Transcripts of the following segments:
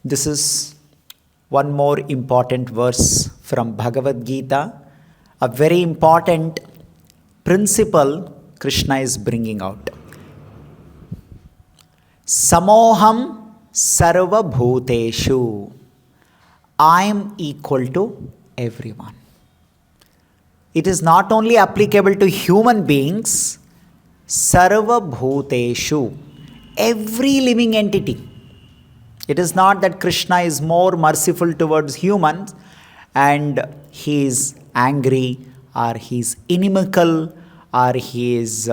This is one more important verse from Bhagavad Gita, a very important principle Krishna is bringing out. Samoham sarva bhuteshu. I am equal to everyone. It is not only applicable to human beings, sarva bhuteshu, every living entity. It is not that Krishna is more merciful towards humans and he is angry or he is inimical or he is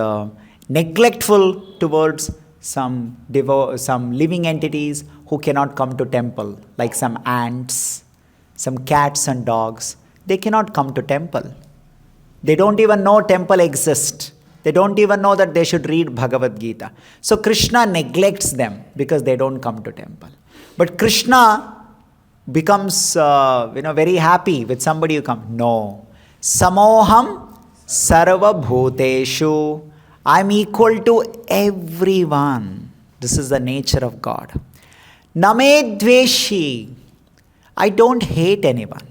neglectful towards some living entities who cannot come to temple, like some ants, some cats and dogs. They cannot come to temple. They don't even know temple exists. They don't even know that they should read Bhagavad Gita. So Krishna neglects them because they don't come to temple. But Krishna becomes very happy with somebody who comes. No. Samoham sarva bhuteshu. I am equal to everyone. This is the nature of God. Name dveshi. I don't hate anyone.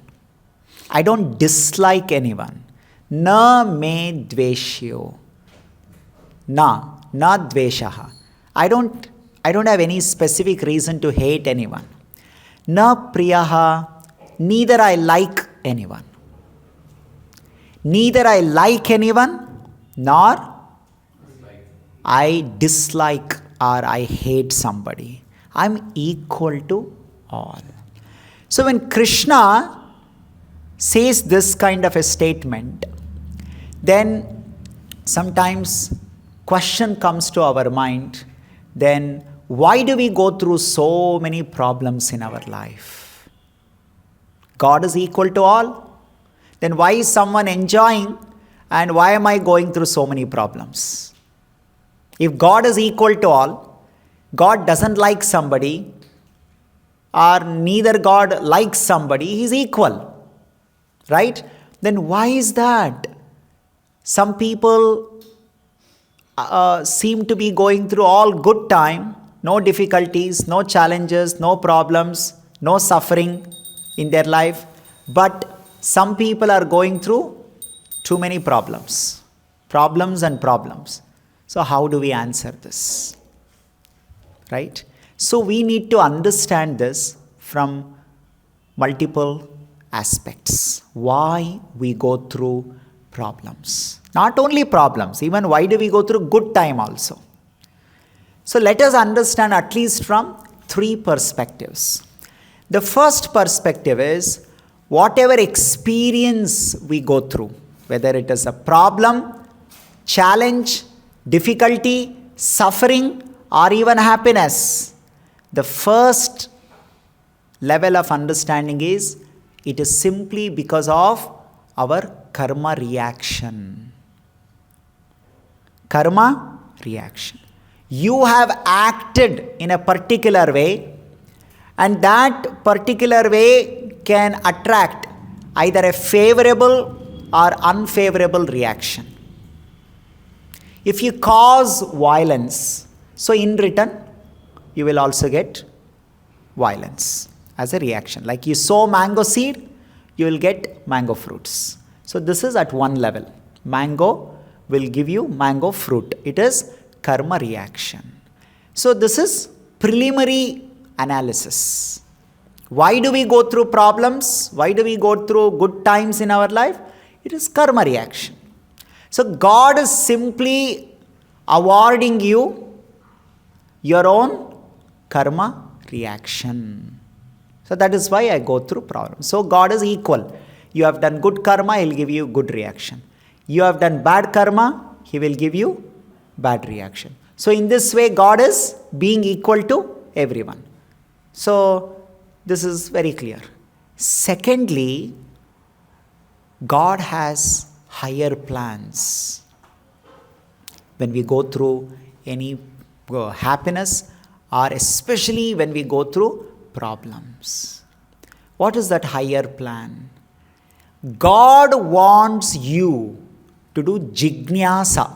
I don't dislike anyone. Na me dveshyo. Na dveshaha. I don't have any specific reason to hate anyone. Na priyaha. Neither I like anyone. Neither I like anyone, nor I dislike or I hate somebody. I'm equal to all. So when Krishna says this kind of a statement, then sometimes question comes to our mind, then why do we go through so many problems in our life? God is equal to all. Then why is someone enjoying and why am I going through so many problems? If God is equal to all, God doesn't like somebody or neither God likes somebody, He is equal. Right? Then why is that? Some people seem to be going through all good time, no difficulties, no challenges, no problems, no suffering in their life. But some people are going through too many problems and problems. So how do we answer this? Right? So we need to understand this from multiple aspects. Why we go through problems. Not only problems, even why do we go through good time also. So let us understand at least from three perspectives. The first perspective is whatever experience we go through, whether it is a problem, challenge, difficulty, suffering, or even happiness, the first level of understanding is it is simply because of our karma reaction. Karma reaction. You have acted in a particular way, and that particular way can attract either a favorable or unfavorable reaction. If you cause violence, so in return, you will also get violence as a reaction. Like you sow mango seed, you will get mango fruits. So this is at one level. Mango will give you mango fruit. It is karma reaction. So this is preliminary analysis. Why do we go through problems? Why do we go through good times in our life? It is karma reaction. So God is simply awarding you your own karma reaction. So that is why I go through problems. So God is equal. You have done good karma, He will give you good reaction. You have done bad karma, He will give you bad reaction. So in this way, God is being equal to everyone. So this is very clear. Secondly, God has higher plans. When we go through any happiness, or especially when we go through problems. What is that higher plan? God wants you to do jijnasa.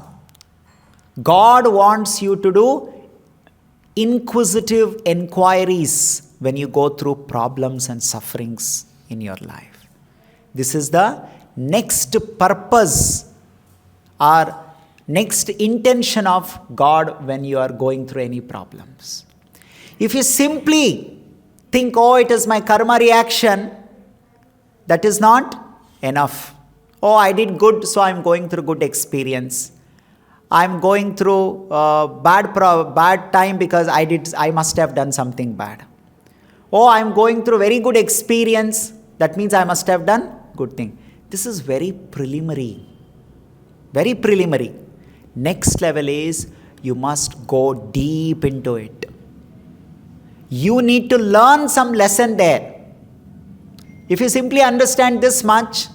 God wants you to do inquisitive enquiries when you go through problems and sufferings in your life. This is the next purpose or next intention of God when you are going through any problems. If you simply think, oh, it is my karma reaction, that is not enough. Oh, I did good, so I am going through good experience. I am going through bad time because I must have done something bad. Oh, I am going through very good experience, that means I must have done good thing. This is very preliminary. Very preliminary. Next level is you must go deep into it. You need to learn some lesson there. If you simply understand this much,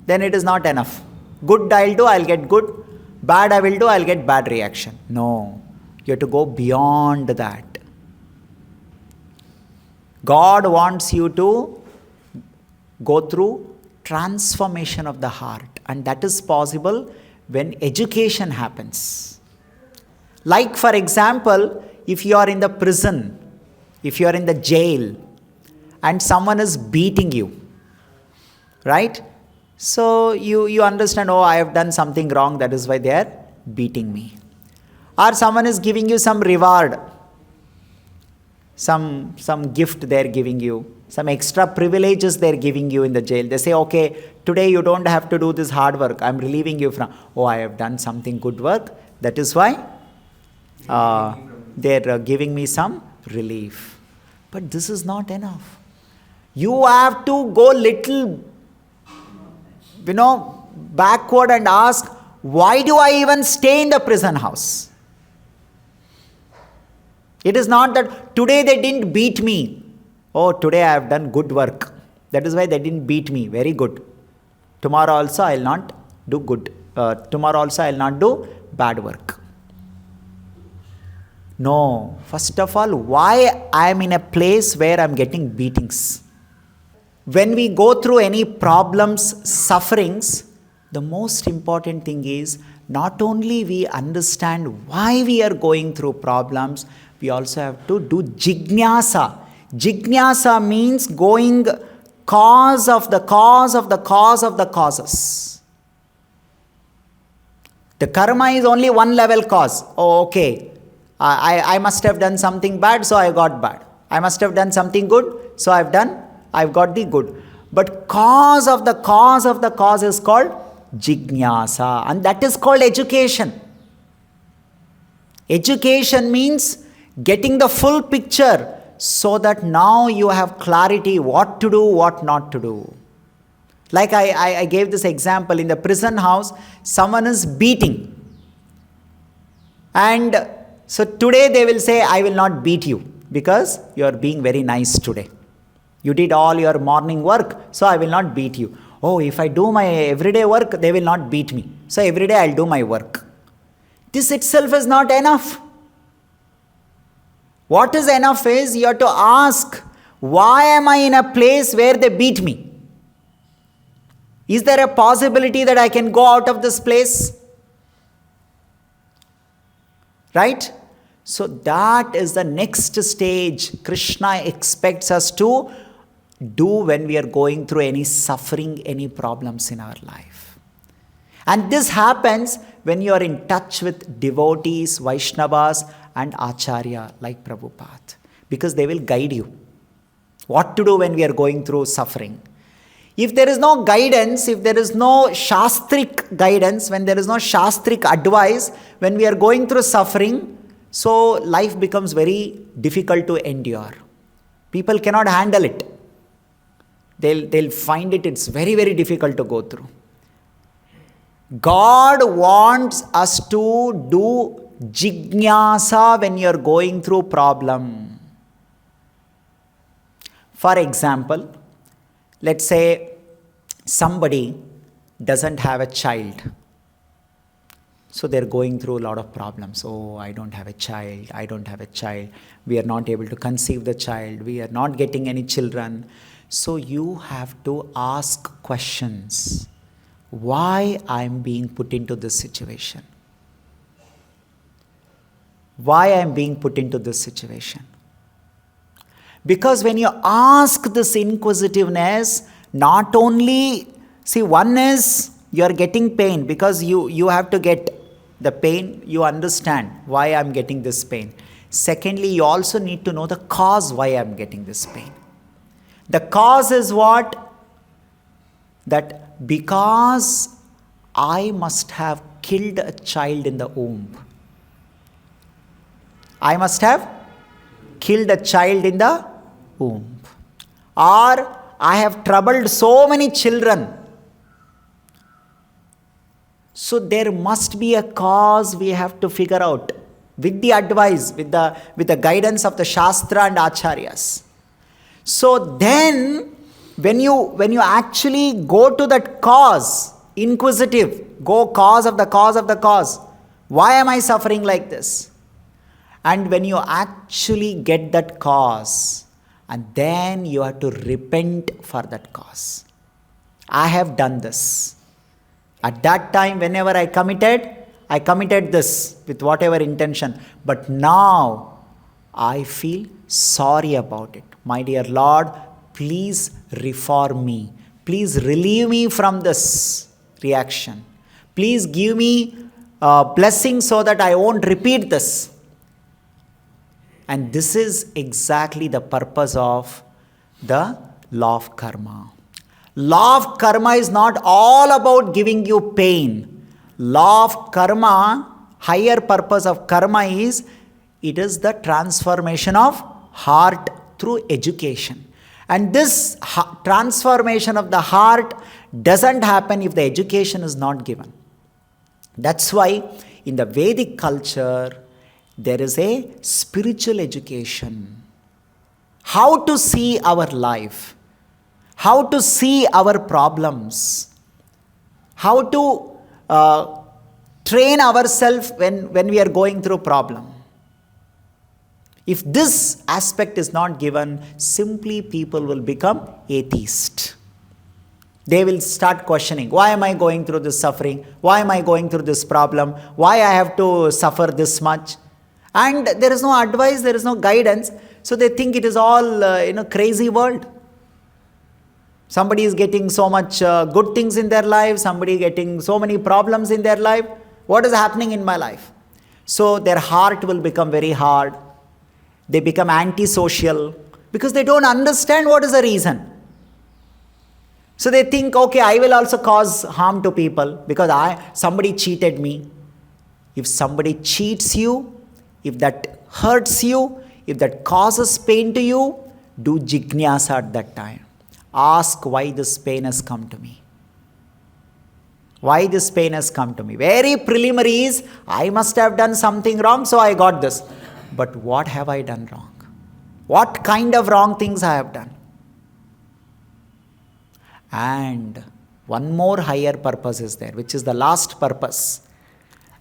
then it is not enough. Good I'll do, I'll get good. Bad I will do, I'll get bad reaction. No, you have to go beyond that. God wants you to go through transformation of the heart, and that is possible when education happens. Like for example, if you are in the prison, if you are in the jail and someone is beating you, right? So you understand, oh, I have done something wrong, that is why they are beating me. Or someone is giving you some reward, some gift they are giving you, some extra privileges they are giving you in the jail. They say, okay, today you don't have to do this hard work, I am relieving you from, oh, I have done something good work, that is why they are giving me some relief. But this is not enough. You have to go little, backward and ask, why do I even stay in the prison house? It is not that today they didn't beat me. Oh, today I have done good work. That is why they didn't beat me. Very good. Tomorrow also I will not do good. Tomorrow also I will not do bad work. No. First of all, why I am in a place where I am getting beatings? When we go through any problems, sufferings, the most important thing is not only we understand why we are going through problems, we also have to do jnana. Jnana means going cause of the cause of the cause of the causes. The karma is only one level cause. Oh, okay. I must have done something bad, so I got bad. I must have done something good, so I've got the good. But cause of the cause of the cause is called jnana, and that is called education. Education means getting the full picture so that now you have clarity what to do, what not to do. Like I gave this example, in the prison house, someone is beating. And so today they will say, I will not beat you because you are being very nice today. You did all your morning work, so I will not beat you. Oh, if I do my everyday work, they will not beat me. So every day I will do my work. This itself is not enough. What is enough is you have to ask, why am I in a place where they beat me? Is there a possibility that I can go out of this place? Right? So that is the next stage Krishna expects us to do when we are going through any suffering, any problems in our life. And this happens when you are in touch with devotees, Vaishnavas and Acharya like Prabhupada, because they will guide you what to do when we are going through suffering. If there is no guidance, if there is no shastric guidance, when there is no shastric advice, when we are going through suffering, so life becomes very difficult to endure. People cannot handle it. They'll find it's very, very difficult to go through. God wants us to do jnana when you are going through problem. For example, let's say somebody doesn't have a child. So they're going through a lot of problems. Oh, I don't have a child. I don't have a child. We are not able to conceive the child. We are not getting any children. So you have to ask questions. Why I'm being put into this situation? Why I'm being put into this situation? Because when you ask this inquisitiveness, not only, see, one is you are getting pain because you have to get the pain, you understand why I am getting this pain. Secondly, you also need to know the cause why I am getting this pain. The cause is what? That because I must have killed a child in the womb. I must have killed a child in the womb. Or I have troubled so many children. So there must be a cause we have to figure out with the advice, with the guidance of the Shastra and Acharyas. So then, when you actually go to that cause, inquisitive, go cause of the cause of the cause. Why am I suffering like this? And when you actually get that cause, and then you have to repent for that cause. I have done this. At that time, whenever I committed this with whatever intention. But now, I feel sorry about it. My dear Lord, please reform me. Please relieve me from this reaction. Please give me a blessing so that I won't repeat this. And this is exactly the purpose of the law of karma. Law of karma is not all about giving you pain. Law of karma, higher purpose of karma is, it is the transformation of heart through education. And this transformation of the heart doesn't happen if the education is not given. That's why in the Vedic culture, there is a spiritual education. How to see our life, how to see our problems, how to train ourselves when we are going through problem. If this aspect is not given, simply people will become atheist. They will start questioning, why am I going through this suffering? Why am I going through this problem? Why I have to suffer this much? And there is no advice, there is no guidance. So they think it is all crazy world. Somebody is getting so much good things in their life. Somebody getting so many problems in their life. What is happening in my life? So their heart will become very hard. They become antisocial because they don't understand what is the reason. So they think, okay, I will also cause harm to people because somebody cheated me. If somebody cheats you, if that hurts you, if that causes pain to you, do jignyasa at that time. Ask why this pain has come to me. Why this pain has come to me. Very preliminary is, I must have done something wrong, so I got this. But what have I done wrong? What kind of wrong things I have done? And one more higher purpose is there, which is the last purpose.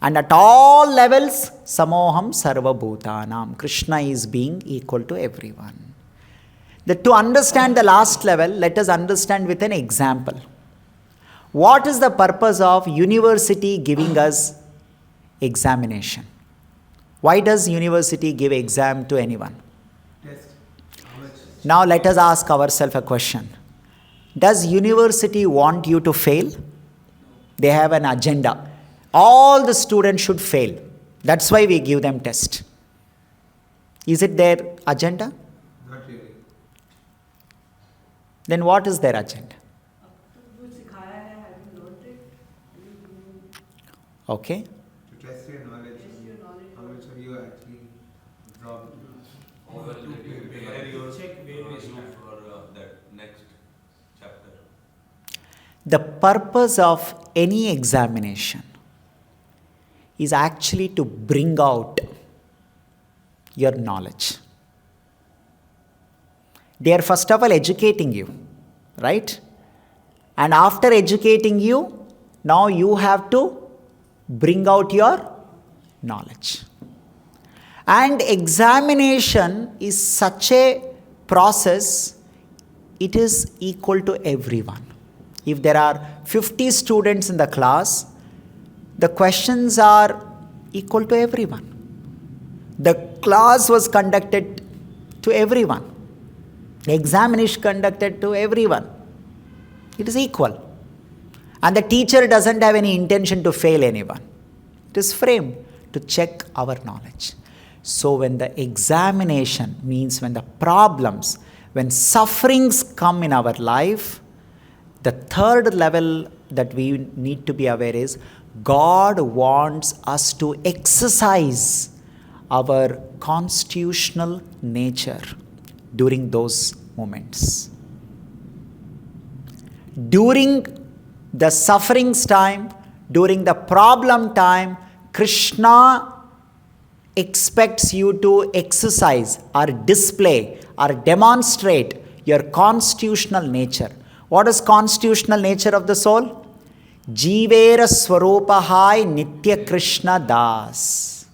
And at all levels, samoham sarva bhutanam. Krishna is being equal to everyone. To understand the last level, let us understand with an example. What is the purpose of university giving us examination? Why does university give exam to anyone? Test. Now let us ask ourselves a question. Does university want you to fail? They have an agenda. All the students should fail. That's why we give them test. Is it their agenda? Not really. Then what is their agenda? Okay. To test your knowledge. How much have you actually dropped? Or will they prepare you for that next chapter? The purpose of any examination is actually to bring out your knowledge. They are first of all educating you, right? And after educating you, now you have to bring out your knowledge. And examination is such a process, it is equal to everyone. If there are 50 students in the class, the questions are equal to everyone. The class was conducted to everyone. Examination is conducted to everyone. It is equal. And the teacher doesn't have any intention to fail anyone. It is framed to check our knowledge. So when the examination means when the problems, when sufferings come in our life, the third level that we need to be aware is God wants us to exercise our constitutional nature during those moments. During the sufferings time, during the problem time, Krishna expects you to exercise or display or demonstrate your constitutional nature. What is constitutional nature of the soul? Jivera Swarupahai Nitya Krishna Das.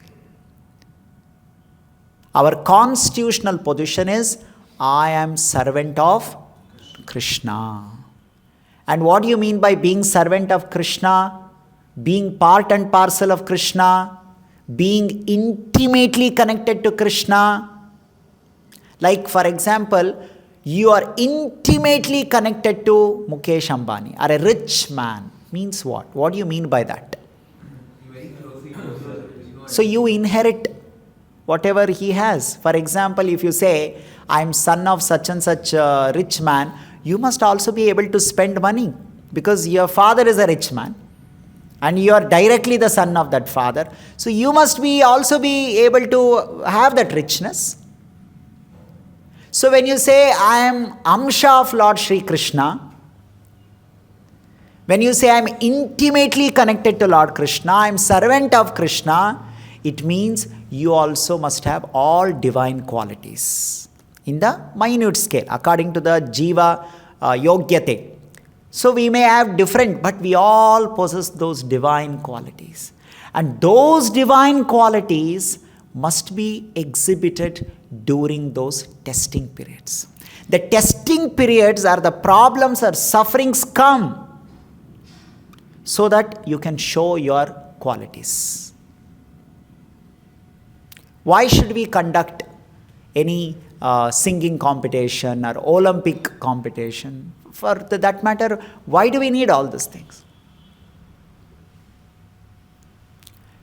Our constitutional position is, I am servant of Krishna. And what do you mean by being servant of Krishna? Being part and parcel of Krishna? Being intimately connected to Krishna? Like for example, you are intimately connected to Mukesh Ambani or a rich man. Means what? What do you mean by that? So you inherit whatever he has. For example, if you say, I am son of such and such a rich man, you must also be able to spend money because your father is a rich man and you are directly the son of that father. So you must also be able to have that richness. So when you say, I am Amsha of Lord Sri Krishna, when you say I am intimately connected to Lord Krishna, I am servant of Krishna, it means you also must have all divine qualities in the minute scale according to the Jiva Yogyate. So we may have different, but we all possess those divine qualities. And those divine qualities must be exhibited during those testing periods. The testing periods are the problems or sufferings come so that you can show your qualities. Why should we conduct any singing competition or Olympic competition? For that matter, why do we need all these things?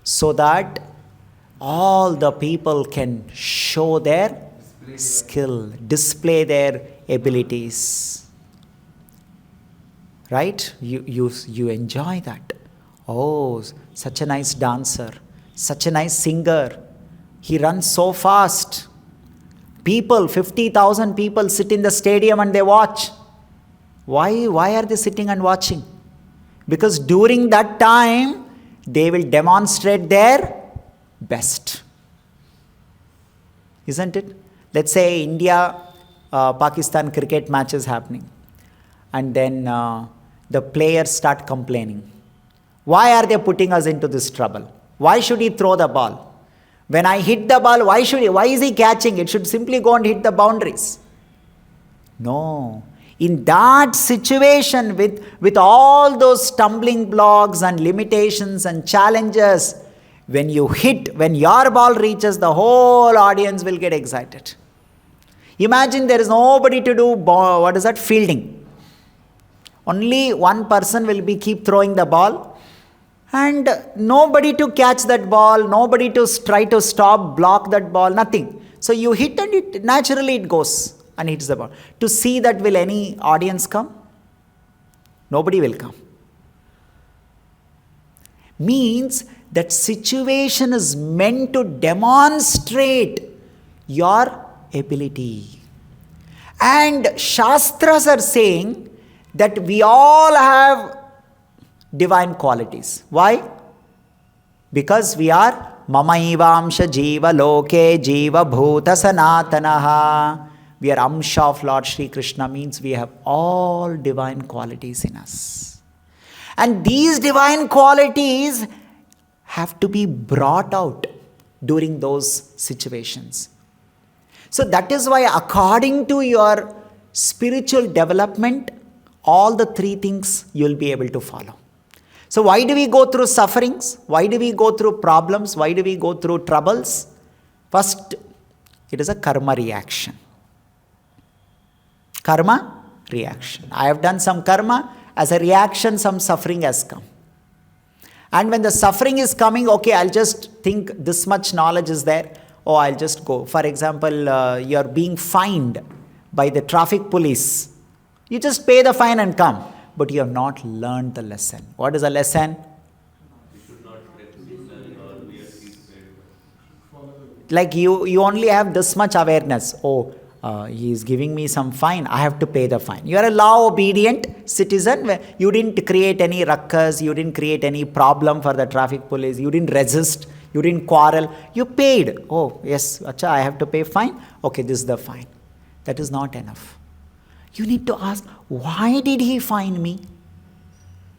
So that all the people can show their skill, display their abilities. Right? You enjoy that. Oh, such a nice dancer, such a nice singer. He runs so fast. People, 50,000 people sit in the stadium and they watch. Why are they sitting and watching? Because during that time, they will demonstrate their best. Isn't it? Let's say India, Pakistan cricket match is happening. And then the players start complaining. Why are they putting us into this trouble? Why should he throw the ball? When I hit the ball, why is he catching? It should simply go and hit the boundaries. No. In that situation, with all those stumbling blocks and limitations and challenges, when your ball reaches, the whole audience will get excited. Imagine there is nobody to do, fielding. Only one person will keep throwing the ball. And nobody to catch that ball, nobody to try to block that ball, nothing. So you hit and naturally it goes and hits the ball. To see that, will any audience come? Nobody will come. Means that situation is meant to demonstrate your ability. And Shastras are saying that we all have divine qualities. Why? Because we are Mamaivamsha Jiva Loke Jiva Bhuta Sanatanaha. We are Amsha of Lord Sri Krishna, means we have all divine qualities in us. And these divine qualities have to be brought out during those situations. So that is why according to your spiritual development, all the three things you will be able to follow. So why do we go through sufferings? Why do we go through problems? Why do we go through troubles? First, it is a karma reaction. Karma, reaction. I have done some karma, as a reaction some suffering has come. And when the suffering is coming, okay, I'll just think this much knowledge is there, oh, I'll just go. For example, you're being fined by the traffic police. You just pay the fine and come. But you have not learned the lesson. What is the lesson? We should not get signal or we are seatbelt. Like you only have this much awareness. Oh, he is giving me some fine. I have to pay the fine. You are a law-obedient citizen. You didn't create any ruckus. You didn't create any problem for the traffic police. You didn't resist. You didn't quarrel. You paid. Oh, yes, acha, I have to pay fine. Okay, this is the fine. That is not enough. You need to ask, why did he fine me?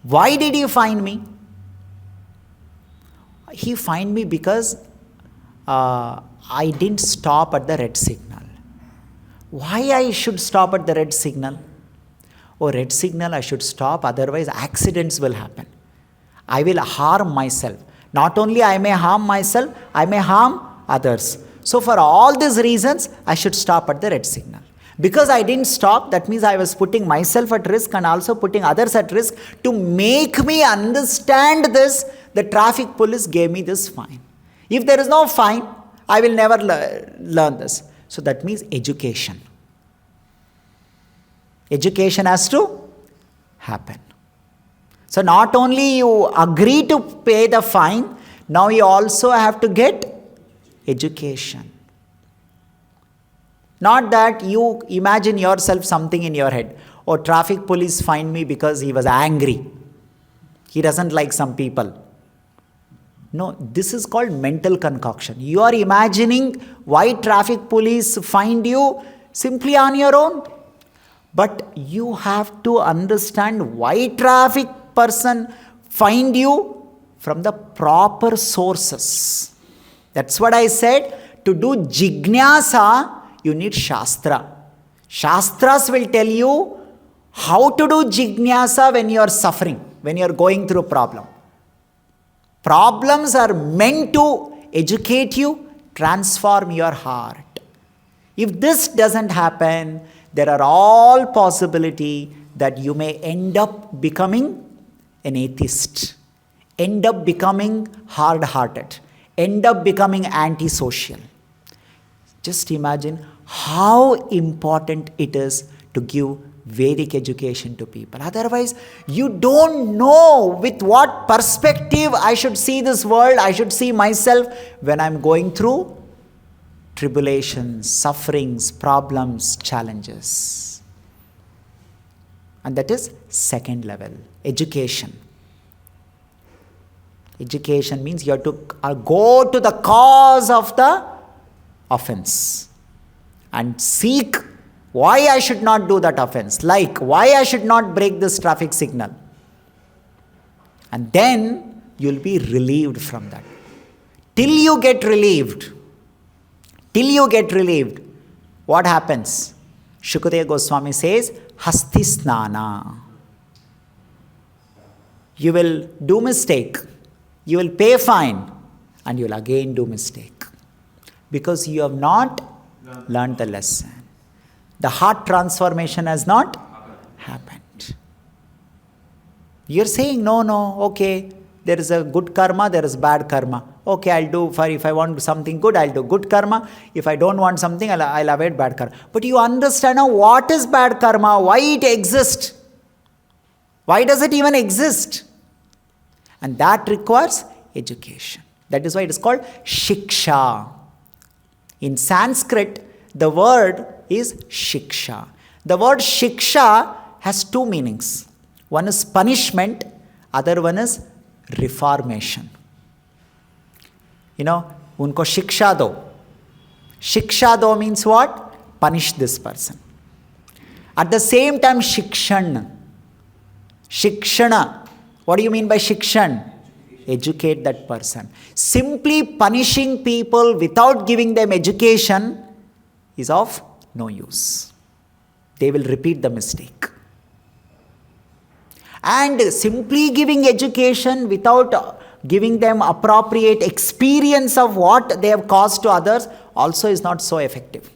Why did he fine me? He fined me because I didn't stop at the red signal. Why I should stop at the red signal? Oh, red signal, I should stop, otherwise accidents will happen. I will harm myself. Not only I may harm myself, I may harm others. So for all these reasons, I should stop at the red signal. Because I didn't stop, that means I was putting myself at risk and also putting others at risk. To make me understand this, the traffic police gave me this fine. If there is no fine, I will never learn this. So that means education. Education has to happen. So not only you agree to pay the fine, now you also have to get education. Not that you imagine yourself something in your head. Oh, traffic police fined me because he was angry. He doesn't like some people. No, this is called mental concoction. You are imagining why traffic police fined you simply on your own. But you have to understand why traffic person fined you from the proper sources. That's what I said. To do jignyasa, you need Shastra. Shastras will tell you how to do jignyasa when you are suffering, when you are going through a problem. Problems are meant to educate you, transform your heart. If this doesn't happen, there are all possibility that you may end up becoming an atheist, end up becoming hard-hearted, end up becoming antisocial. Just imagine how important it is to give Vedic education to people. Otherwise, you don't know with what perspective I should see this world, I should see myself when I'm going through tribulations, sufferings, problems, challenges. And that is second level, education. Education means you have to go to the cause of the offense and seek why I should not do that offense, like why I should not break this traffic signal. And then you'll be relieved from that. Till you get relieved, what happens? Shukadeva Goswami says, Hasti Snana. You will do mistake, you will pay fine, and you will again do mistake. Because you have not learned the lesson. The heart transformation has not happened. You're saying, no, okay, there is a good karma, there is bad karma. Okay, I'll do, if I want something good, I'll do good karma. If I don't want something, I'll avoid bad karma. But you understand now what is bad karma, why it exists. Why does it even exist? And that requires education. That is why it is called Shiksha. In Sanskrit, the word is Shiksha. The word Shiksha has two meanings. One is punishment, other one is reformation. Unko Shiksha do. Shiksha do means what? Punish this person. At the same time, Shikshan. Shikshana. What do you mean by Shikshan? Educate that person. Simply punishing people without giving them education is of no use. They will repeat the mistake. And simply giving education without giving them appropriate experience of what they have caused to others also is not so effective.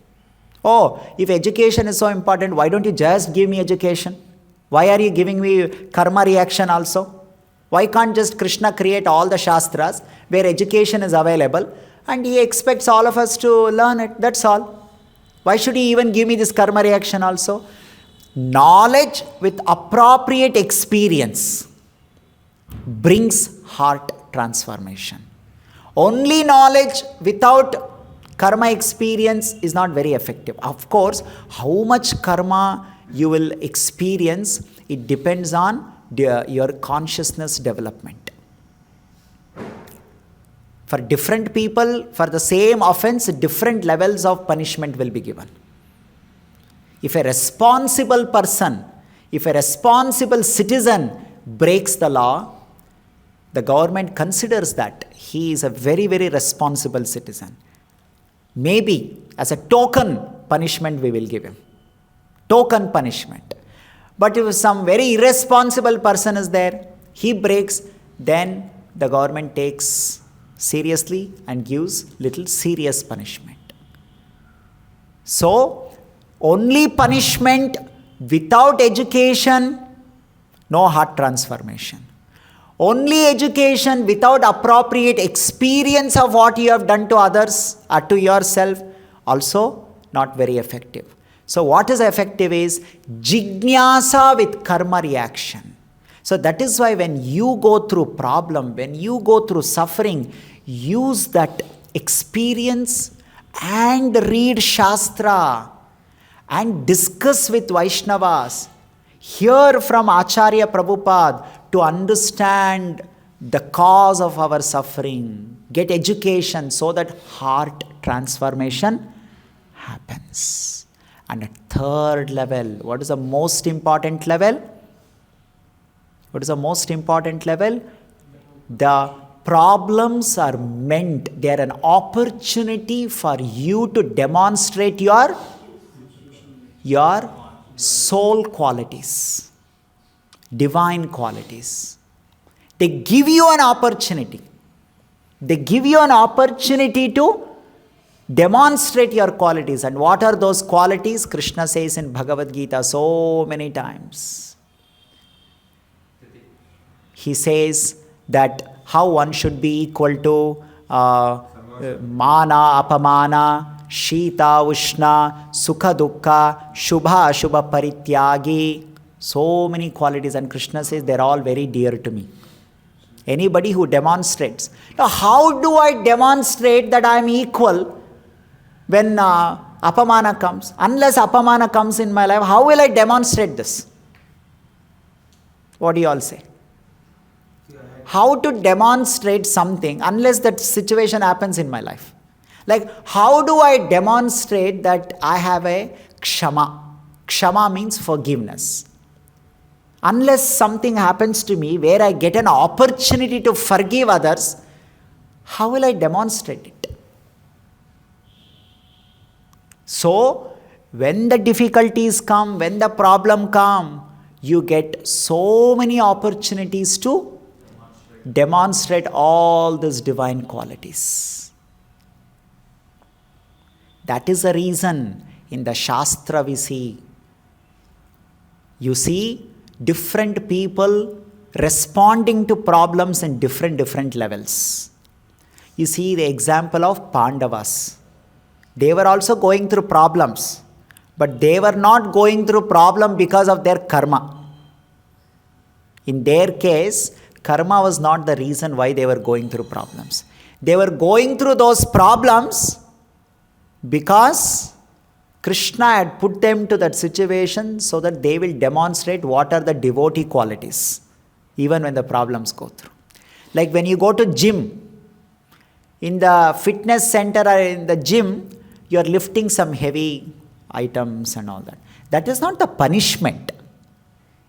Oh, if education is so important, why don't you just give me education? Why are you giving me karma reaction also? Why can't just Krishna create all the shastras where education is available and he expects all of us to learn it? That's all. Why should he even give me this karma reaction also? Knowledge with appropriate experience brings heart transformation. Only knowledge without karma experience is not very effective. Of course, how much karma you will experience, it depends on your consciousness development. For different people, for the same offense, different levels of punishment will be given. If a responsible person, if a responsible citizen breaks the law, the government considers that he is a very, very responsible citizen. Maybe as a token punishment we will give him. Token punishment. But if some very irresponsible person is there, he breaks, then the government takes seriously and gives little serious punishment. So, only punishment without education, no heart transformation. Only education without appropriate experience of what you have done to others or to yourself, also not very effective. So what is effective is jijnasa with karma reaction. So that is why when you go through problem, when you go through suffering, use that experience and read Shastra and discuss with Vaishnavas. Hear from Acharya Prabhupada to understand the cause of our suffering. Get education so that heart transformation happens. And at third level, what is the most important level? What is the most important level? The problems are meant, they are an opportunity for you to demonstrate your soul qualities, divine qualities. They give you an opportunity. They give you an opportunity to demonstrate your qualities. And what are those qualities? Krishna says in Bhagavad Gita so many times. He says that how one should be equal to mana, apamana, shita, ushna, sukha, dukkha, shubha, ashubha, parityagi. So many qualities, and Krishna says they're all very dear to me. Anybody who demonstrates. Now, how do I demonstrate that I'm equal when apamana comes? Unless apamana comes in my life, how will I demonstrate this? What do you all say? How to demonstrate something unless that situation happens in my life? Like, how do I demonstrate that I have a kshama? Kshama means forgiveness. Unless something happens to me where I get an opportunity to forgive others, how will I demonstrate it? So, when the difficulties come, when the problem comes, you get so many opportunities to demonstrate all these divine qualities. That is the reason in the Shastra we see. You see different people responding to problems in different levels. You see the example of Pandavas. They were also going through problems, but they were not going through problem because of their karma. In their case, karma was not the reason why they were going through problems. They were going through those problems because Krishna had put them to that situation so that they will demonstrate what are the devotee qualities, even when the problems go through. Like when you go to gym, in the fitness center or in the gym, you are lifting some heavy items and all that. That is not the punishment.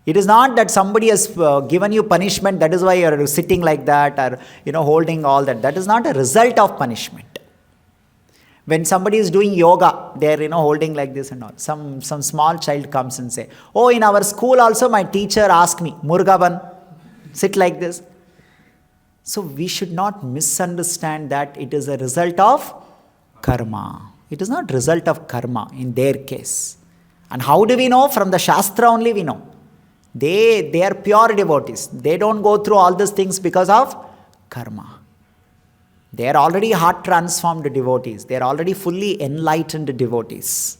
It is not that somebody has given you punishment, that is why you are sitting like that or holding all that. That is not a result of punishment. When somebody is doing yoga, they are holding like this and all. Some small child comes and say, oh, in our school also my teacher asked me, Murgaban, sit like this. So we should not misunderstand that it is a result of karma. It is not result of karma in their case. And how do we know? From the Shastra only we know. They are pure devotees. They don't go through all these things because of karma. They are already heart transformed devotees. They are already fully enlightened devotees.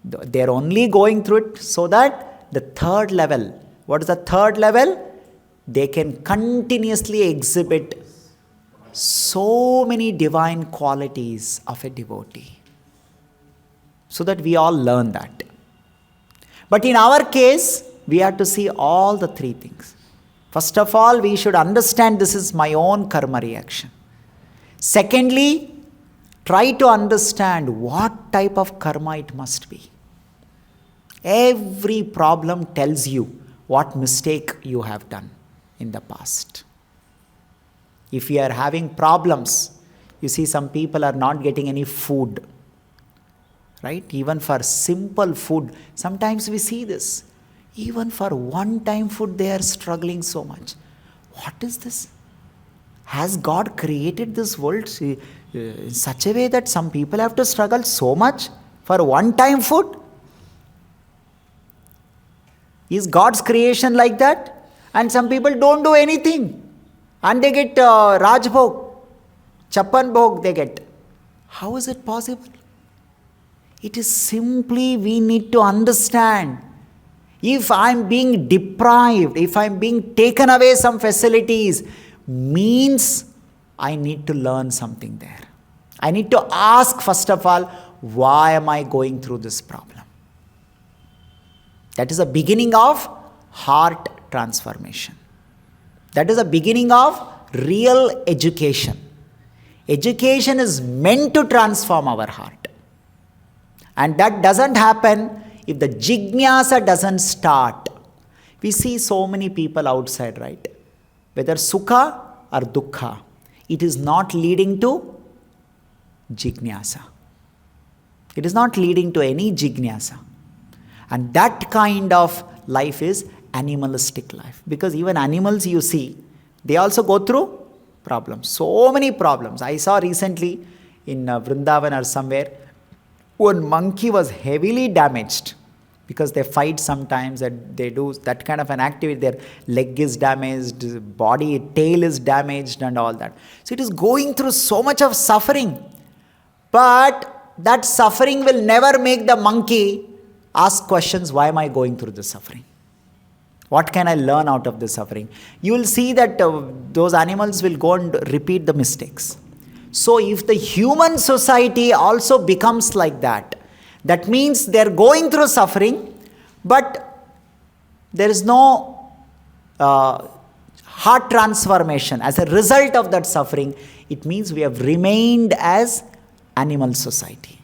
They are only going through it so that the third level. What is the third level? They can continuously exhibit so many divine qualities of a devotee. So that we all learn that. But in our case, we have to see all the three things. First of all, we should understand this is my own karma reaction. Secondly, try to understand what type of karma it must be. Every problem tells you what mistake you have done in the past. If you are having problems, you see some people are not getting any food. Right? Even for simple food, sometimes we see this. Even for one-time food, they are struggling so much. What is this? Has God created this world in such a way that some people have to struggle so much for one-time food? Is God's creation like that? And some people don't do anything. And they get Rajbhog, Chapan Bhog they get. How is it possible? It is simply we need to understand. If I am being deprived, if I am being taken away some facilities, means I need to learn something there. I need to ask first of all, why am I going through this problem? That is the beginning of heart transformation. That is the beginning of real education. Education is meant to transform our heart. And that doesn't happen if the jignasa doesn't start. We see so many people outside, right? Whether sukha or dukkha, it is not leading to jignasa. It is not leading to any jignasa. And that kind of life is animalistic life. Because even animals you see, they also go through problems. So many problems. I saw recently in Vrindavan or somewhere, one monkey was heavily damaged because they fight sometimes, that they do that kind of an activity. Their leg is damaged, body, tail is damaged and all that. So it is going through so much of suffering. But that suffering will never make the monkey ask questions, why am I going through this suffering? What can I learn out of this suffering? You will see that those animals will go and repeat the mistakes. So if the human society also becomes like that, that means they are going through suffering, but there is no heart transformation. As a result of that suffering, it means we have remained as animal society.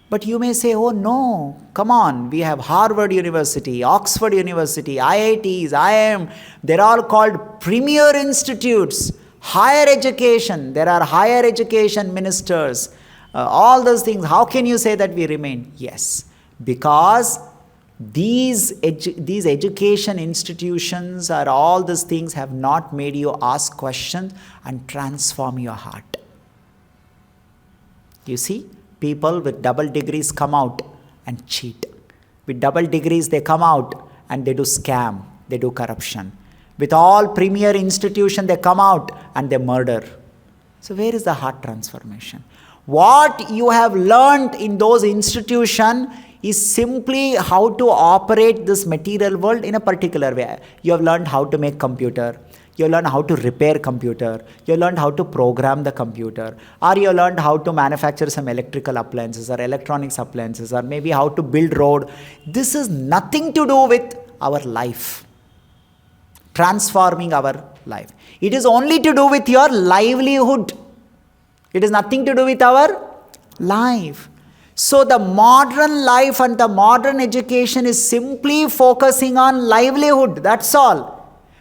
But you may say, oh no, come on, we have Harvard University, Oxford University, IITs, IIM, they're all called premier institutes. Higher education, there are higher education ministers, all those things. How can you say that we remain? Yes, because these education institutions or all these things have not made you ask questions and transform your heart. You see, people with double degrees come out and cheat. With double degrees they come out and they do scam, they do corruption. With all premier institutions, they come out and they murder. So where is the heart transformation? What you have learned in those institutions is simply how to operate this material world in a particular way. You have learned how to make computer. You learn how to repair computer. You learned how to program the computer. Or you learned how to manufacture some electrical appliances or electronics appliances, or maybe how to build road. This is nothing to do with our life. Transforming our life. It is only to do with your livelihood. It is nothing to do with our life. So the modern life and the modern education is simply focusing on livelihood. That's all.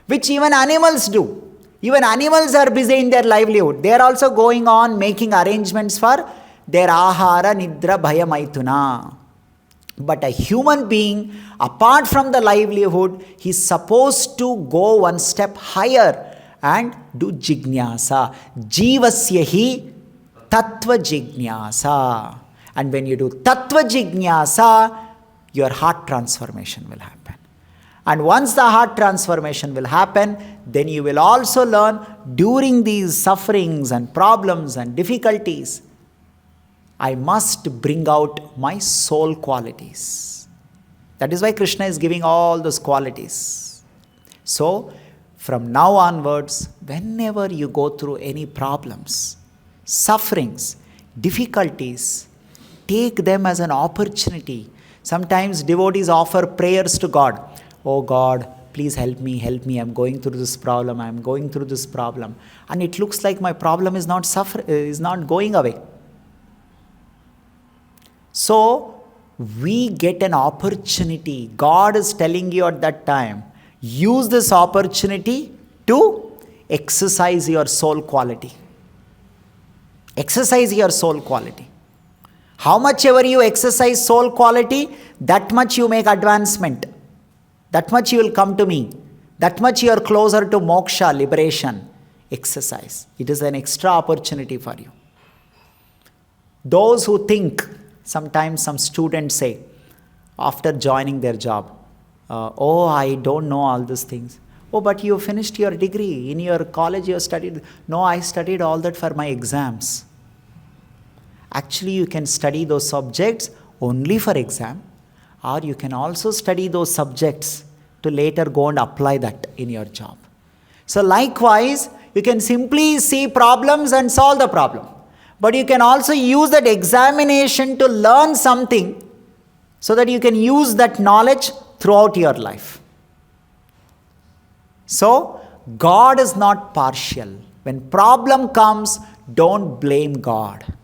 Which even animals do. Even animals are busy in their livelihood. They are also going on making arrangements for their ahara, nidra, bhaya, maithuna. But a human being, apart from the livelihood, he is supposed to go one step higher and do jignasa. Jivasya hi tattva jignasa. And when you do tattva jignasa, your heart transformation will happen. And once the heart transformation will happen, then you will also learn during these sufferings and problems and difficulties, I must bring out my soul qualities. That is why Krishna is giving all those qualities. So, from now onwards, whenever you go through any problems, sufferings, difficulties, take them as an opportunity. Sometimes devotees offer prayers to God. Oh God, please help me, I'm going through this problem, And it looks like my problem is not going away. So, we get an opportunity. God is telling you at that time, use this opportunity to exercise your soul quality. Exercise your soul quality. How much ever you exercise soul quality, that much you make advancement. That much you will come to me. That much you are closer to moksha, liberation. Exercise. It is an extra opportunity for you. Those who think, sometimes some students say, after joining their job, I don't know all these things. Oh, but you finished your degree. In your college you studied. No, I studied all that for my exams. Actually, you can study those subjects only for exam, or you can also study those subjects to later go and apply that in your job. So likewise, you can simply see problems and solve the problem. But you can also use that examination to learn something so that you can use that knowledge throughout your life. So, God is not partial. When problem comes, don't blame God.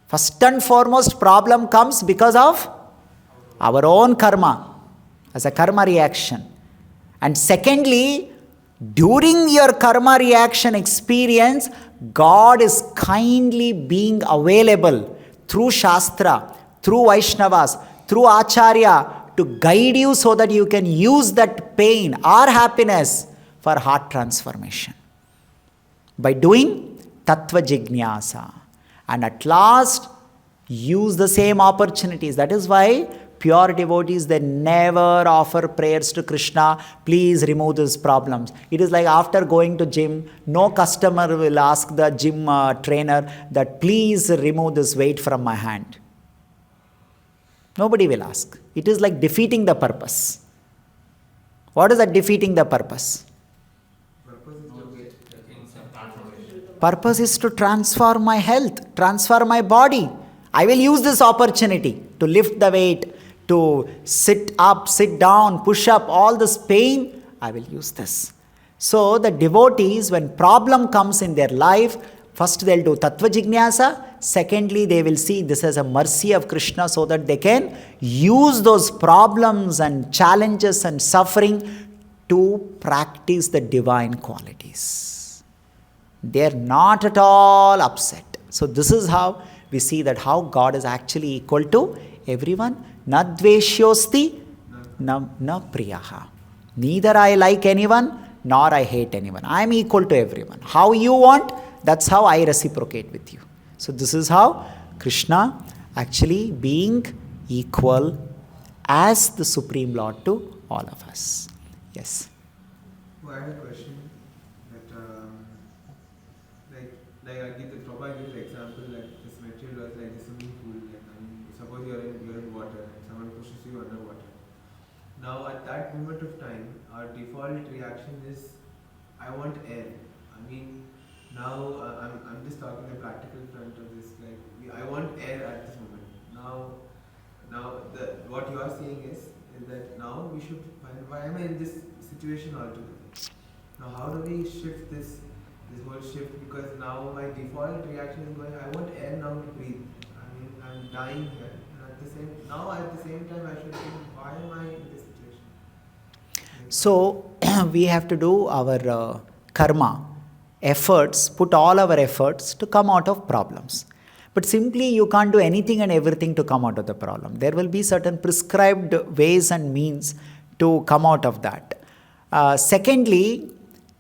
First and foremost, problem comes because of our own karma, as a karma reaction. And secondly, during your karma reaction experience, God is kindly being available through Shastra, through Vaishnavas, through Acharya to guide you so that you can use that pain or happiness for heart transformation. By doing Tattva Jignasa. And at last, use the same opportunities. That is why pure devotees, they never offer prayers to Krishna, please remove these problems. It is like after going to gym, no customer will ask the gym trainer that please remove this weight from my hand. Nobody will ask. It is like defeating the purpose. What is that defeating the purpose? Purpose is to transform my health, transform my body. I will use this opportunity to lift the weight, to sit up, sit down, push up, all this pain, I will use this. So the devotees, when problem comes in their life, first they'll do Tattva Jignasa, secondly they will see this as a mercy of Krishna so that they can use those problems and challenges and suffering to practice the divine qualities. They are not at all upset. So this is how we see that how God is actually equal to everyone. Na dveshyosti na priyaha. Neither I like anyone nor I hate anyone. I am equal to everyone. How you want, that's how I reciprocate with you. So this is how Krishna actually being equal as the Supreme Lord to all of us. Yes. Well, I have a question that like I give the Prabhupada gives the example like this material was like the swimming pool. Like, suppose you're in water and someone pushes you underwater. Now at that moment of time, our default reaction is, I want air. I mean, now I'm just talking the practical front of this. Like I want air at this moment. Now what you are saying is that now we should find why am I in this situation altogether? Now how do we shift this whole shift, because now my default reaction is going, I want air now to breathe. I mean, I'm dying here. And at the same time, I should think, why am I in this situation? So, we have to do our karma, efforts, put all our efforts to come out of problems. But simply you can't do anything and everything to come out of the problem. There will be certain prescribed ways and means to come out of that. Secondly,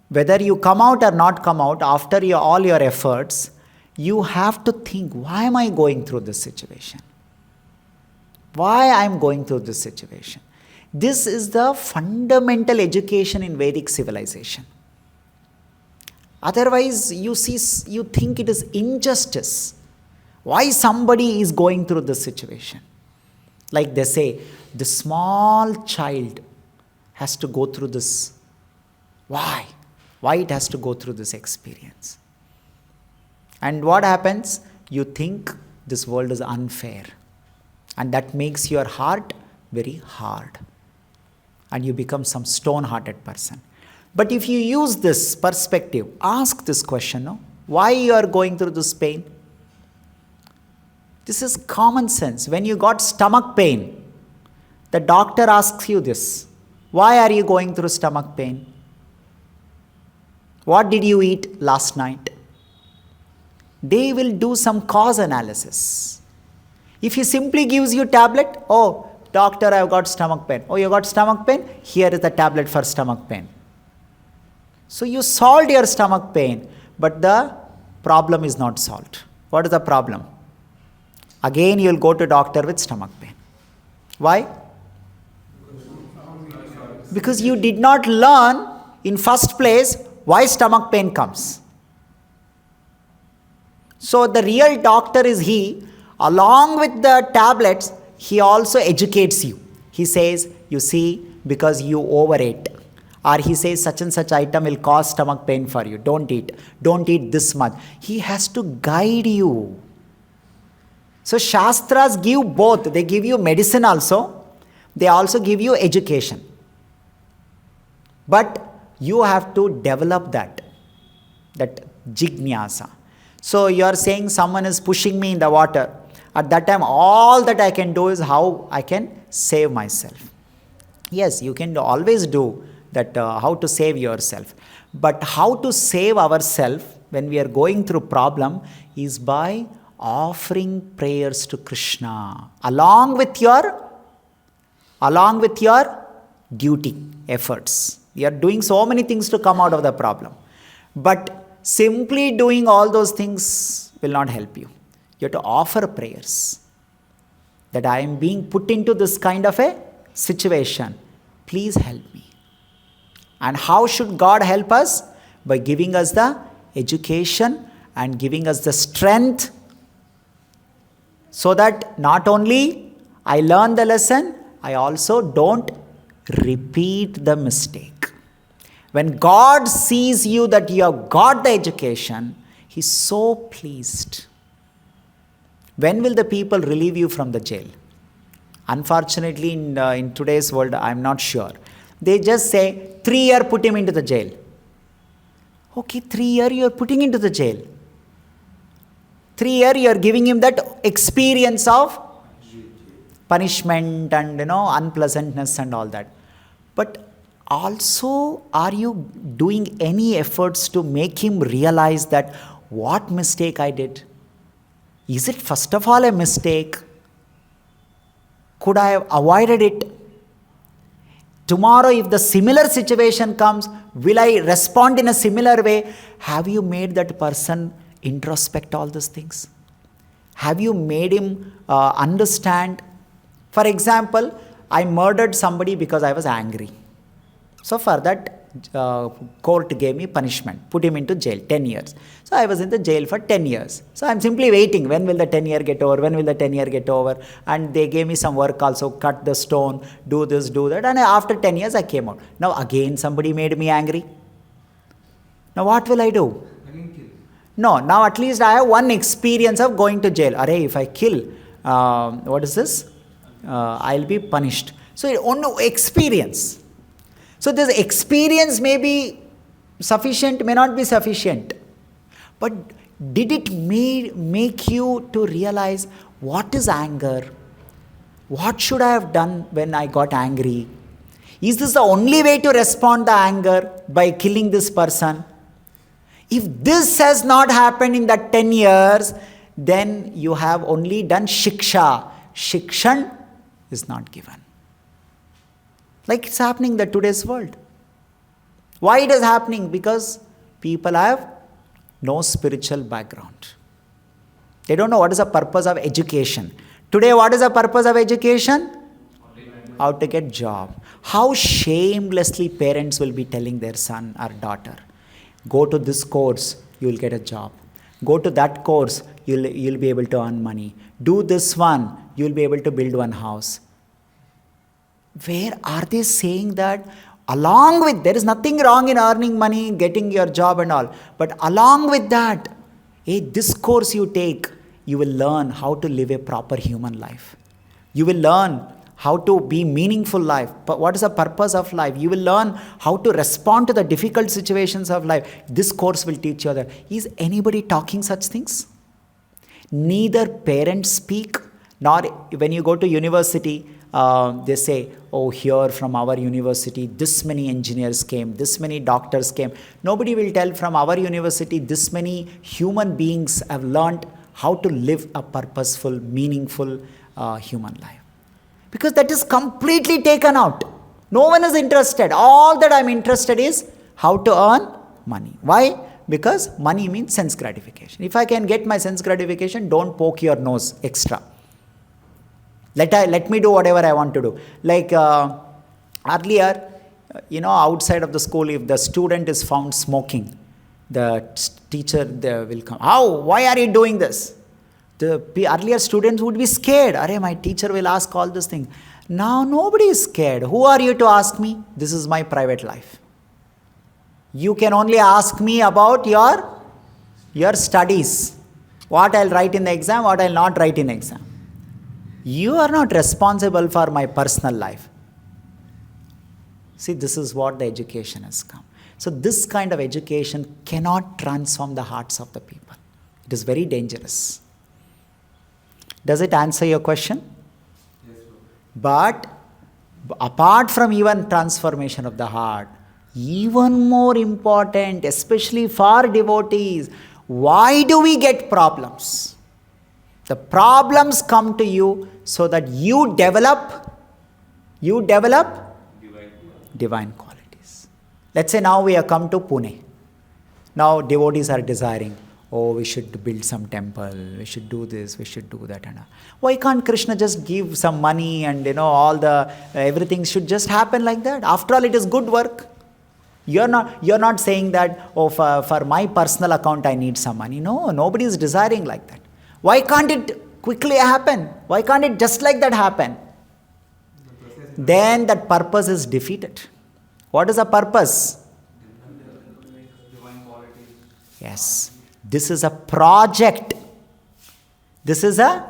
Whether you come out or not come out, after all your efforts, you have to think, why am I going through this situation? Why I am going through this situation? This is the fundamental education in Vedic civilization. Otherwise, you think it is injustice. Why somebody is going through this situation? Like they say, the small child has to go through this. Why? Why it has to go through this experience? And what happens? You think this world is unfair. And that makes your heart very hard. And you become some stone-hearted person. But if you use this perspective, ask this question, no? Why you are going through this pain? This is common sense. When you got stomach pain, the doctor asks you this. Why are you going through stomach pain? What did you eat last night? They will do some cause analysis. If he simply gives you tablet, oh, doctor, I've got stomach pain. Oh, you got stomach pain? Here is the tablet for stomach pain. So you solved your stomach pain, but the problem is not solved. What is the problem? Again, you will go to doctor with stomach pain. Why? Because you did not learn in first place why stomach pain comes. So the real doctor is he. Along with the tablets, he also educates you. He says, you see, because you overate. Or he says, such and such item will cause stomach pain for you. Don't eat. Don't eat this much. He has to guide you. So Shastras give both. They give you medicine also. They also give you education. But you have to develop that jignyasa. So you are saying someone is pushing me in the water. At that time, all that I can do is how I can save myself. Yes, you can always do that, how to save yourself. But how to save ourselves when we are going through problem is by offering prayers to Krishna along with your duty, efforts. We are doing so many things to come out of the problem. But simply doing all those things will not help you. You have to offer prayers. That I am being put into this kind of a situation. Please help me. And how should God help us? By giving us the education and giving us the strength, so that not only I learn the lesson, I also don't repeat the mistake. When God sees you that you have got the education, He is so pleased. When will the people relieve you from the jail? Unfortunately, in today's world, I am not sure. They just say, 3 years, put him into the jail. Okay, 3 years you are putting into the jail. 3 years you are giving him that experience of punishment and unpleasantness and all that. But also, are you doing any efforts to make him realize that what mistake I did? Is it first of all a mistake? Could I have avoided it? Tomorrow, if the similar situation comes, will I respond in a similar way? Have you made that person introspect all these things? Have you made him understand? For example, I murdered somebody because I was angry. So for that, court gave me punishment, put him into jail, 10 years. So I was in the jail for 10 years. So I'm simply waiting, when will the 10 year get over, when will the 10 year get over? And they gave me some work also, cut the stone, do this, do that. And after 10 years, I came out. Now again, somebody made me angry. Now what will I do? No, now at least I have one experience of going to jail. Array, if I kill, what is this? I'll be punished. So only experience. So this experience may be sufficient, may not be sufficient. But did it make you to realize what is anger? What should I have done when I got angry? Is this the only way to respond to anger, by killing this person? If this has not happened in that 10 years, then you have only done shiksha. Shikshan is not given. Like it's happening in the today's world. Why it is happening? Because people have no spiritual background. They don't know what is the purpose of education. Today, what is the purpose of education? How to get job. How shamelessly parents will be telling their son or daughter, go to this course, you will get a job. Go to that course, you'll be able to earn money. Do this one, you'll be able to build one house. Where are they saying that along with, there is nothing wrong in earning money, getting your job and all, but along with that, this course you take, you will learn how to live a proper human life. You will learn how to be meaningful life. But what is the purpose of life? You will learn how to respond to the difficult situations of life. This course will teach you that. Is anybody talking such things? Neither parents speak, nor when you go to university, they say, oh, here from our university, this many engineers came, this many doctors came. Nobody will tell from our university, this many human beings have learned how to live a purposeful, meaningful human life. Because that is completely taken out. No one is interested. All that I'm interested is how to earn money. Why? Because money means sense gratification. If I can get my sense gratification, don't poke your nose extra. Let me do whatever I want to do. Like earlier, outside of the school, if the student is found smoking, the teacher will come. How? Why are you doing this? The earlier students would be scared. My teacher will ask all this thing. Now nobody is scared. Who are you to ask me? This is my private life. You can only ask me about your studies. What I'll write in the exam, what I'll not write in exam. You are not responsible for my personal life. See, this is what the education has come. So this kind of education cannot transform the hearts of the people. It is very dangerous. Does it answer your question? Yes, sir. But apart from even transformation of the heart, even more important, especially for devotees, why do we get problems? The problems come to you so that you develop divine qualities. Let's say now we have come to Pune. Now devotees are desiring, we should build some temple, we should do this, we should do that. And why can't Krishna just give some money and everything should just happen like that? After all, it is good work. You're not saying that, for my personal account I need some money. No, nobody is desiring like that. Why can't it quickly happen? Why can't it just like that happen? Then that purpose is defeated. What is the purpose? Divine qualities. Yes. This is a project. This is a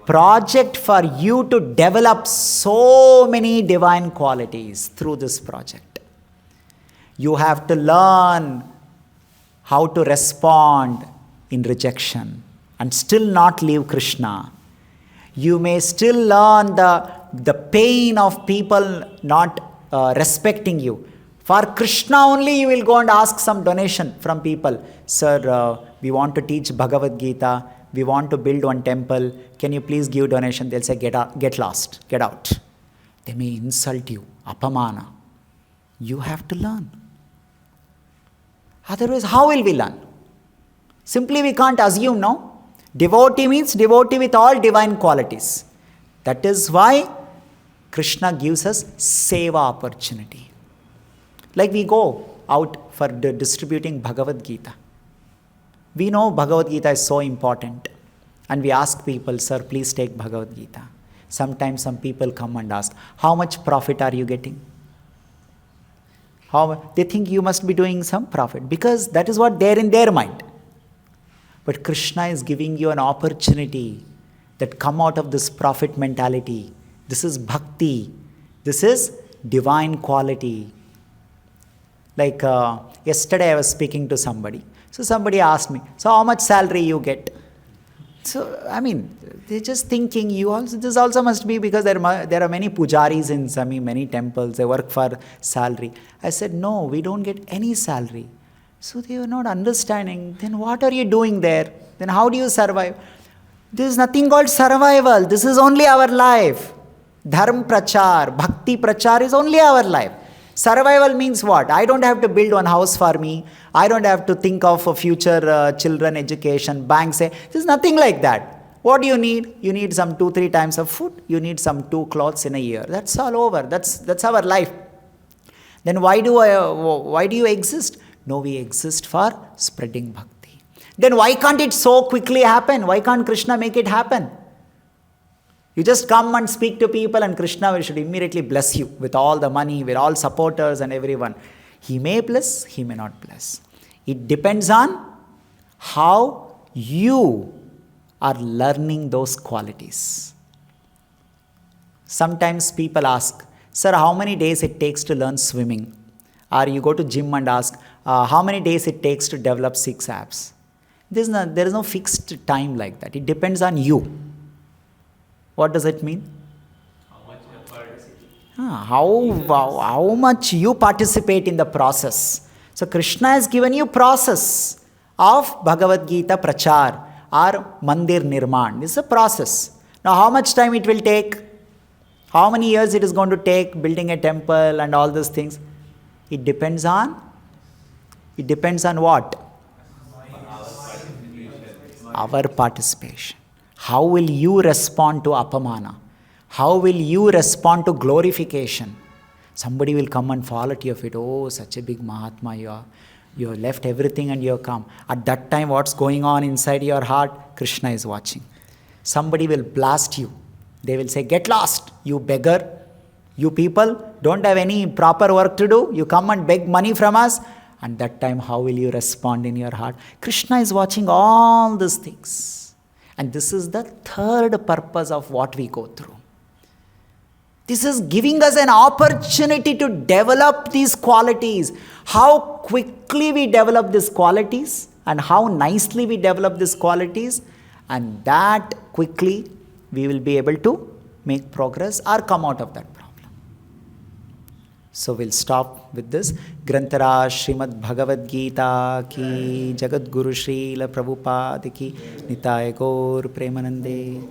project for you to develop so many divine qualities through this project. You have to learn how to respond in rejection and still not leave Krishna. You may still learn the pain of people not respecting you. For Krishna only you will go and ask some donation from people. Sir, we want to teach Bhagavad Gita. We want to build one temple. Can you please give donation? They'll say, get lost, get out. They may insult you, apamana. You have to learn. Otherwise, how will we learn? Simply we can't assume, no? Devotee means devotee with all divine qualities. That is why Krishna gives us seva opportunity. Like we go out for distributing Bhagavad Gita. We know Bhagavad Gita is so important. And we ask people, sir, please take Bhagavad Gita. Sometimes some people come and ask, how much profit are you getting? They think you must be doing some profit because that is what there in their mind. But Krishna is giving you an opportunity that come out of this profit mentality. This is bhakti. This is divine quality. Like yesterday I was speaking to somebody. So somebody asked me, so how much salary you get? So, they're just thinking, this also must be because there are many pujaris in many temples, they work for salary. I said, no, we don't get any salary. So they were not understanding, then what are you doing there? Then how do you survive? There is nothing called survival, this is only our life. Dharma prachar, bhakti prachar is only our life. Survival means what? I don't have to build one house for me. I don't have to think of a future children education. Bank say, there's nothing like that. What do you need? You need some 2-3 times of food. You need some 2 clothes in a year. That's all over. That's our life. Then why do you exist? No, we exist for spreading bhakti. Then why can't it so quickly happen? Why can't Krishna make it happen? You just come and speak to people and Krishna should immediately bless you with all the money, with all supporters and everyone. He may bless, he may not bless. It depends on how you are learning those qualities. Sometimes people ask, sir, how many days it takes to learn swimming? Or you go to gym and ask, how many days it takes to develop 6 abs? There is no fixed time like that. It depends on you. What does it mean? How much you participate in the process. So Krishna has given you process of Bhagavad Gita Prachar or Mandir Nirman. This is a process. Now how much time it will take? How many years it is going to take building a temple and all those things? It depends on what? Our participation. How will you respond to apamana? How will you respond to glorification? Somebody will come and fall at your feet. Oh, such a big Mahatma you are. You have left everything and you have come. At that time, what's going on inside your heart? Krishna is watching. Somebody will blast you. They will say, get lost, you beggar. You people don't have any proper work to do. You come and beg money from us. And that time, how will you respond in your heart? Krishna is watching all these things. And this is the third purpose of what we go through. This is giving us an opportunity to develop these qualities. How quickly we develop these qualities and how nicely we develop these qualities, and that quickly we will be able to make progress or come out of that problem. So we'll stop with this. Grantara Srimad Bhagavad Gita ki Jagat Guru Srila Prabhupada ki Nitaya Gaur Premanande.